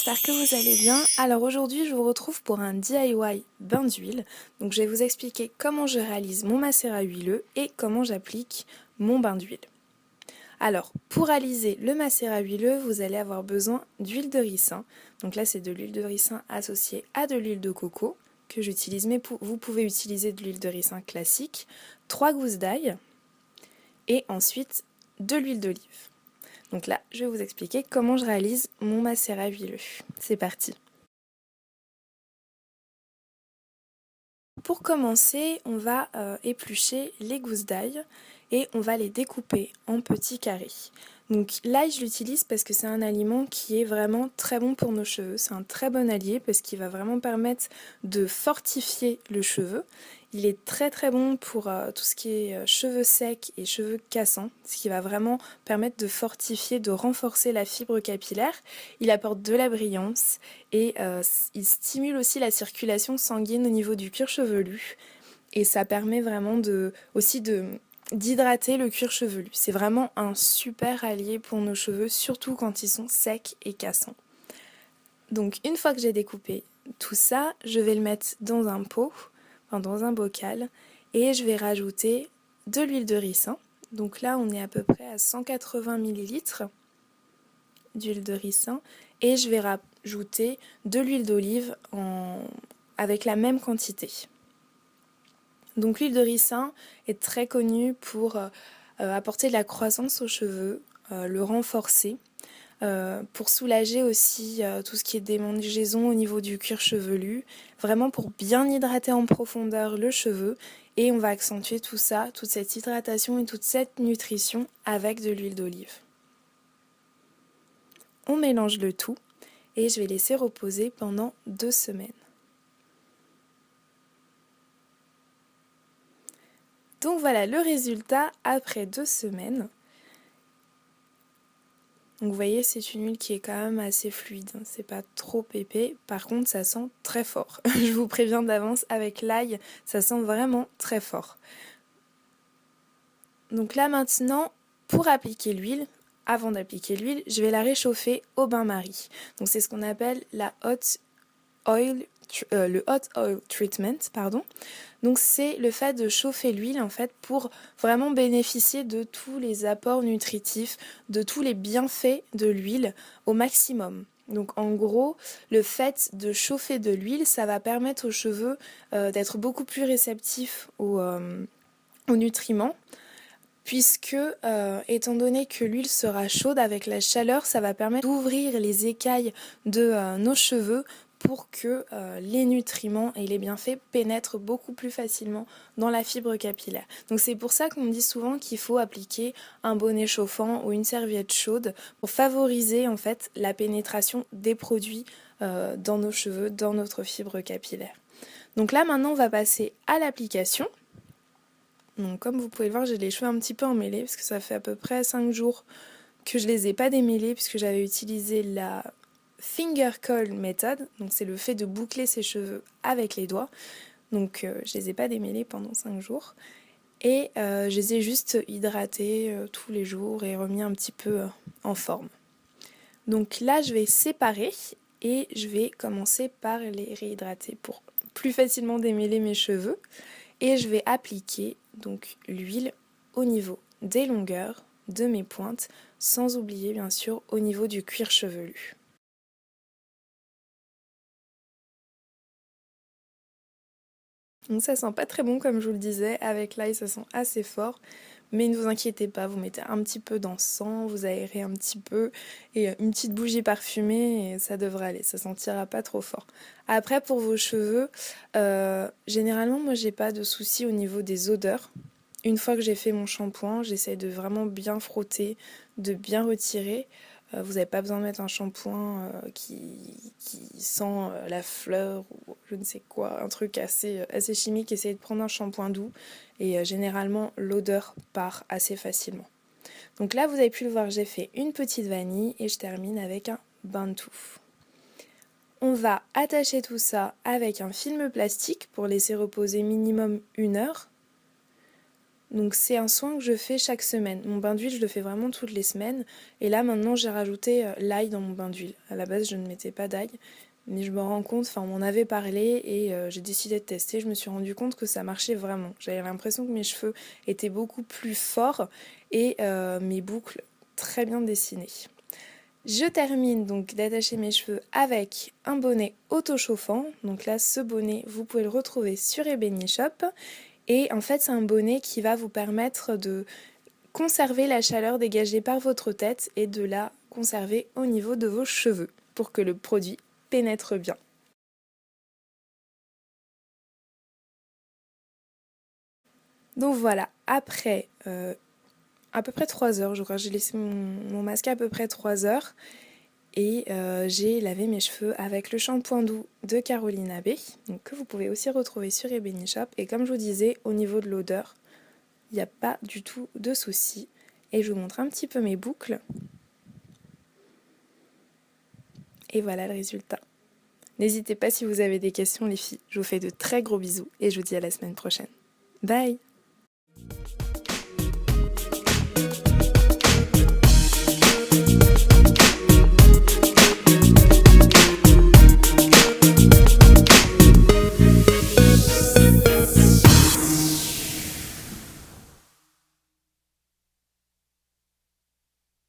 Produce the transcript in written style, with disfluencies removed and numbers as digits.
j'espère que vous allez bien. Alors aujourd'hui je vous retrouve pour un DIY bain d'huile. Donc je vais vous expliquer comment je réalise mon macérat huileux et comment j'applique mon bain d'huile. Alors pour réaliser le macérat huileux, vous allez avoir besoin d'huile de ricin. Donc là c'est de l'huile de ricin associée à de l'huile de coco que j'utilise, mais vous pouvez utiliser de l'huile de ricin classique, 3 gousses d'ail et ensuite de l'huile d'olive. Donc là, je vais vous expliquer comment je réalise mon macérat huileux. C'est parti. Pour commencer, on va éplucher les gousses d'ail et on va les découper en petits carrés. Donc l'ail, je l'utilise parce que c'est un aliment qui est vraiment très bon pour nos cheveux. C'est un très bon allié parce qu'il va vraiment permettre de fortifier le cheveu. Il est très très bon pour tout ce qui est cheveux secs et cheveux cassants, ce qui va vraiment permettre de fortifier, de renforcer la fibre capillaire. Il apporte de la brillance et il stimule aussi la circulation sanguine au niveau du cuir chevelu. Et ça permet vraiment d'hydrater le cuir chevelu. C'est vraiment un super allié pour nos cheveux, surtout quand ils sont secs et cassants. Donc une fois que j'ai découpé tout ça, je vais le mettre dans un pot, dans un bocal, et je vais rajouter de l'huile de ricin. Donc là on est à peu près à 180 ml d'huile de ricin, et je vais rajouter de l'huile d'olive avec la même quantité. Donc l'huile de ricin est très connue pour apporter de la croissance aux cheveux, le renforcer, pour soulager aussi tout ce qui est démangeaison au niveau du cuir chevelu, vraiment pour bien hydrater en profondeur le cheveu, et on va accentuer tout ça, toute cette hydratation et toute cette nutrition avec de l'huile d'olive. On mélange le tout et je vais laisser reposer pendant 2 semaines. Donc voilà le résultat après 2 semaines. Donc vous voyez, c'est une huile qui est quand même assez fluide, c'est pas trop épais, par contre ça sent très fort. Je vous préviens d'avance, avec l'ail, ça sent vraiment très fort. Donc là maintenant, pour appliquer l'huile, avant d'appliquer l'huile, je vais la réchauffer au bain-marie. Donc c'est ce qu'on appelle le hot oil treatment, pardon. Donc c'est le fait de chauffer l'huile en fait pour vraiment bénéficier de tous les apports nutritifs, de tous les bienfaits de l'huile au maximum. Donc en gros, le fait de chauffer de l'huile, ça va permettre aux cheveux d'être beaucoup plus réceptifs aux nutriments. Puisque, étant donné que l'huile sera chaude avec la chaleur, ça va permettre d'ouvrir les écailles de nos cheveux pour que les nutriments et les bienfaits pénètrent beaucoup plus facilement dans la fibre capillaire. Donc c'est pour ça qu'on dit souvent qu'il faut appliquer un bonnet chauffant ou une serviette chaude pour favoriser en fait la pénétration des produits dans nos cheveux, dans notre fibre capillaire. Donc là maintenant on va passer à l'application. Donc comme vous pouvez le voir, j'ai les cheveux un petit peu emmêlés parce que ça fait à peu près 5 jours que je les ai pas démêlés puisque j'avais utilisé la finger curl method. Donc c'est le fait de boucler ses cheveux avec les doigts. Donc je les ai pas démêlés pendant 5 jours. Et je les ai juste hydratés tous les jours et remis un petit peu en forme. Donc là je vais séparer et je vais commencer par les réhydrater pour plus facilement démêler mes cheveux. Et je vais appliquer donc l'huile au niveau des longueurs de mes pointes, sans oublier bien sûr au niveau du cuir chevelu. Donc ça sent pas très bon comme je vous le disais, avec l'ail ça sent assez fort, mais ne vous inquiétez pas, vous mettez un petit peu d'encens, vous aérez un petit peu et une petite bougie parfumée et ça devrait aller, ça sentira pas trop fort. Après pour vos cheveux, généralement moi j'ai pas de soucis au niveau des odeurs. Une fois que j'ai fait mon shampoing, j'essaie de vraiment bien frotter, de bien retirer. Vous n'avez pas besoin de mettre un shampoing qui sent la fleur ou je ne sais quoi, un truc assez chimique. Essayez de prendre un shampoing doux et généralement l'odeur part assez facilement. Donc là vous avez pu le voir, j'ai fait une petite vanille et je termine avec un bain de touffe. On va attacher tout ça avec un film plastique pour laisser reposer minimum 1 heure. Donc c'est un soin que je fais chaque semaine. Mon bain d'huile, je le fais vraiment toutes les semaines. Et là maintenant j'ai rajouté l'ail dans mon bain d'huile. À la base je ne mettais pas d'ail, mais je me rends compte, enfin on m'en avait parlé et j'ai décidé de tester. Je me suis rendu compte que ça marchait vraiment. J'avais l'impression que mes cheveux étaient beaucoup plus forts et mes boucles très bien dessinées. Je termine donc d'attacher mes cheveux avec un bonnet auto-chauffant. Donc là, ce bonnet, vous pouvez le retrouver sur Ebony Shop. Et en fait, c'est un bonnet qui va vous permettre de conserver la chaleur dégagée par votre tête et de la conserver au niveau de vos cheveux pour que le produit pénètre bien. Donc voilà, après à peu près 3 heures, je crois, j'ai laissé mon masque à peu près 3 heures. Et j'ai lavé mes cheveux avec le shampoing doux de Carolina Bay, donc que vous pouvez aussi retrouver sur Ebony Shop. Et comme je vous disais, au niveau de l'odeur, il n'y a pas du tout de souci. Et je vous montre un petit peu mes boucles. Et voilà le résultat. N'hésitez pas si vous avez des questions les filles. Je vous fais de très gros bisous et je vous dis à la semaine prochaine. Bye!